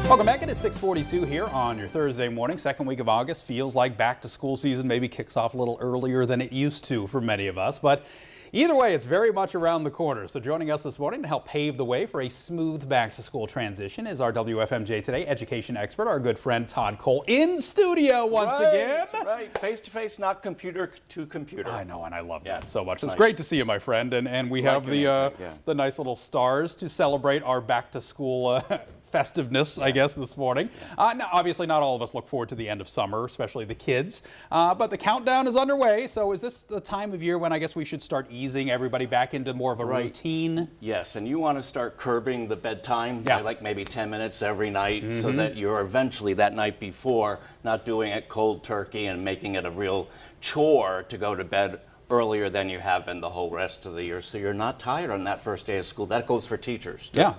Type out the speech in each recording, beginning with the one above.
Welcome back. It is 6:42 here on your Thursday morning. Second week of August feels like back to school season. Maybe kicks off a little earlier than it used to for many of us, but either way, it's very much around the corner. So joining us this morning to help pave the way for a smooth back to school transition is our WFMJ Today education expert, our good friend Todd Cole, in studio once again. Right, face to face, not computer to computer. I know, and I love that Yeah, so much. It's nice. great to see you, my friend. And we have the nice little stars to celebrate our back to school festiveness, I guess, this morning. Now, obviously, not all of us look forward to the end of summer, especially the kids, but the countdown is underway. So is this the time of year when I guess we should start easing everybody back into more of a routine? Yes, and you want to start curbing the bedtime by like maybe 10 minutes every night so that you're eventually that night before not doing it cold turkey and making it a real chore to go to bed earlier than you have been the whole rest of the year, so you're not tired on that first day of school. That goes for teachers too. Yeah,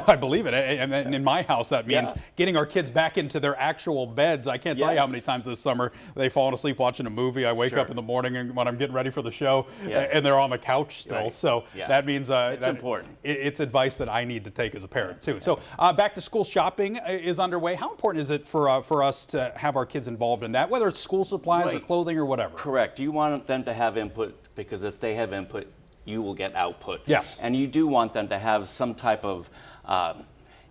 I believe it. And in my house, that means getting our kids back into their actual beds. I can't tell you how many times this summer they've fallen asleep watching a movie. I wake up in the morning and when I'm getting ready for the show, and they're on the couch still. So that means it's important. It's advice that I need to take as a parent too. So back to school shopping is underway. How important is it for us to have our kids involved in that, whether it's school supplies or clothing or whatever? Correct. You want them to have input, because if they have input, you will get output. Yes. And you do want them to have some type of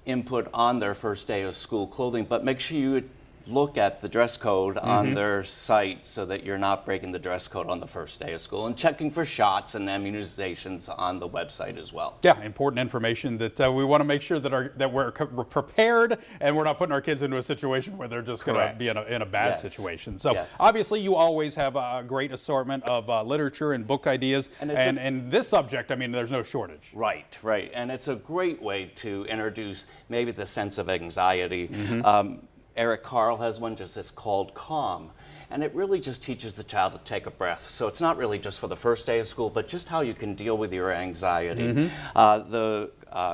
input on their first day of school clothing, but make sure you look at the dress code on their site so that you're not breaking the dress code on the first day of school, and checking for shots and immunizations on the website as well. Yeah, important information that we want to make sure that we're prepared and we're not putting our kids into a situation where they're just going to be in a bad situation. So obviously you always have a great assortment of literature and book ideas, and this subject, I mean, there's no shortage. Right, right, and it's a great way to introduce maybe the sense of anxiety. Eric Carle has one it's called Calm, and it really just teaches the child to take a breath. So it's not really just for the first day of school, but just how you can deal with your anxiety. The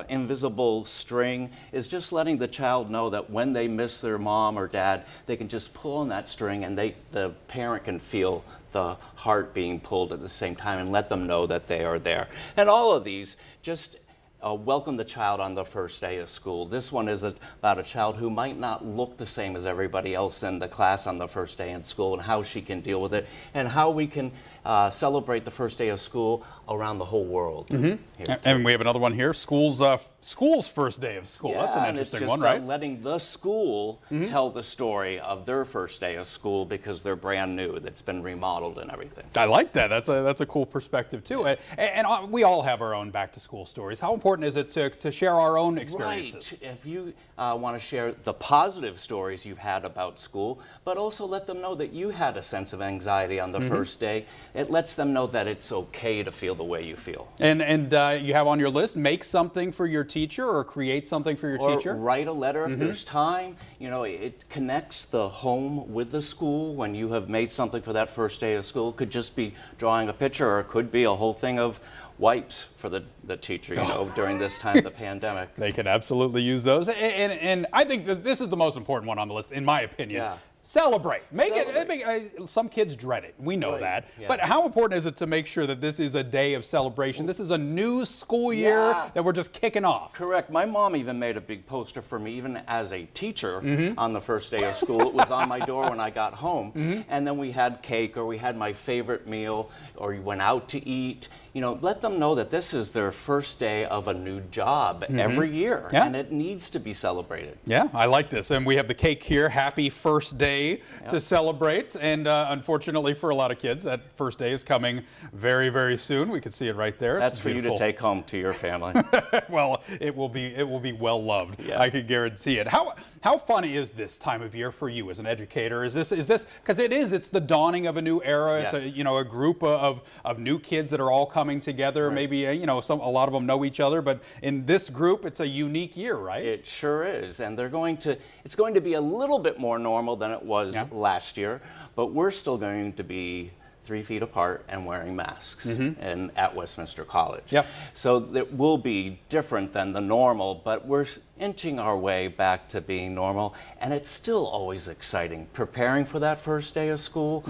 invisible string is just letting the child know that when they miss their mom or dad, they can just pull on that string, and the parent can feel the heart being pulled at the same time and let them know that they are there. And all of these just welcome the child on the first day of school. This one is about a child who might not look the same as everybody else in the class on the first day in school, and how she can deal with it, and how we can celebrate the first day of school around the whole world. And we have another one here, school's first day of school. That's an interesting one, right? Letting the school tell the story of their first day of school, because they're brand new, that's been remodeled and everything. I like that. That's a cool perspective too. And we all have our own back to school stories. How important is it to share our own experiences? Right. If you want to share the positive stories you've had about school, but also let them know that you had a sense of anxiety on the first day, it lets them know that it's okay to feel the way you feel. And you have on your list, make something for your teacher or create something for your teacher? Write a letter if there's time. You know, it connects the home with the school when you have made something for that first day of school. It could just be drawing a picture, or it could be a whole thing of wipes for the teacher, you know, during this time of the pandemic. They can absolutely use those. And I think that this is the most important one on the list, in my opinion. Celebrate. Some kids dread it. We know that. But how important is it to make sure that this is a day of celebration? This is a new school year that we're just kicking off. Correct. My mom even made a big poster for me, even as a teacher, on the first day of school. It was on my door when I got home. And then we had cake, or we had my favorite meal, or we went out to eat. You know, let them know that this is their first day of a new job every year, and it needs to be celebrated. Yeah, I like this. And we have the cake here. Happy first day to celebrate. And unfortunately for a lot of kids, that first day is coming very, very soon. We can see it right there. That's for you to take home to your family. Well, it will be well loved. I can guarantee it. How funny is this time of year for you as an educator? Is this because it's the dawning of a new era. It's a group of new kids that are all coming together. Maybe a lot of them know each other, but in this group, it's a unique year, right? It sure is, and it's going to be a little bit more normal than it was last year, but we're still going to be 3 feet apart and wearing masks and at Westminster College. Yep. So it will be different than the normal, but we're inching our way back to being normal, and it's still always exciting preparing for that first day of school,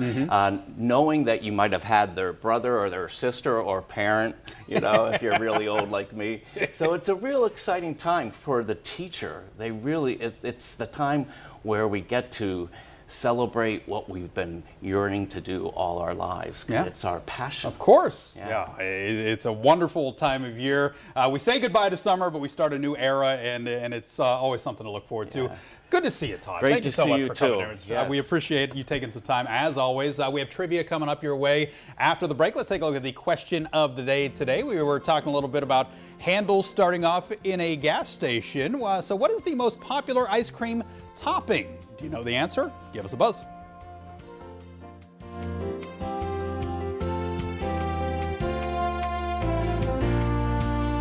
knowing that you might have had their brother or their sister or parent, you know, if you're really old like me. So it's a real exciting time for the teacher. They really, it's the time where we get to celebrate what we've been yearning to do all our lives. Yeah. It's our passion. Of course. Yeah. It's a wonderful time of year. We say goodbye to summer, but we start a new era, and it's always something to look forward to. Good to see you, Todd. Great Thank you to so see much you for coming too. here. Yes. We appreciate you taking some time, as always. We have trivia coming up your way after the break. Let's take a look at the question of the day today. We were talking a little bit about handles starting off in a gas station. So what is the most popular ice cream topping? Do you know the answer? Give us a buzz.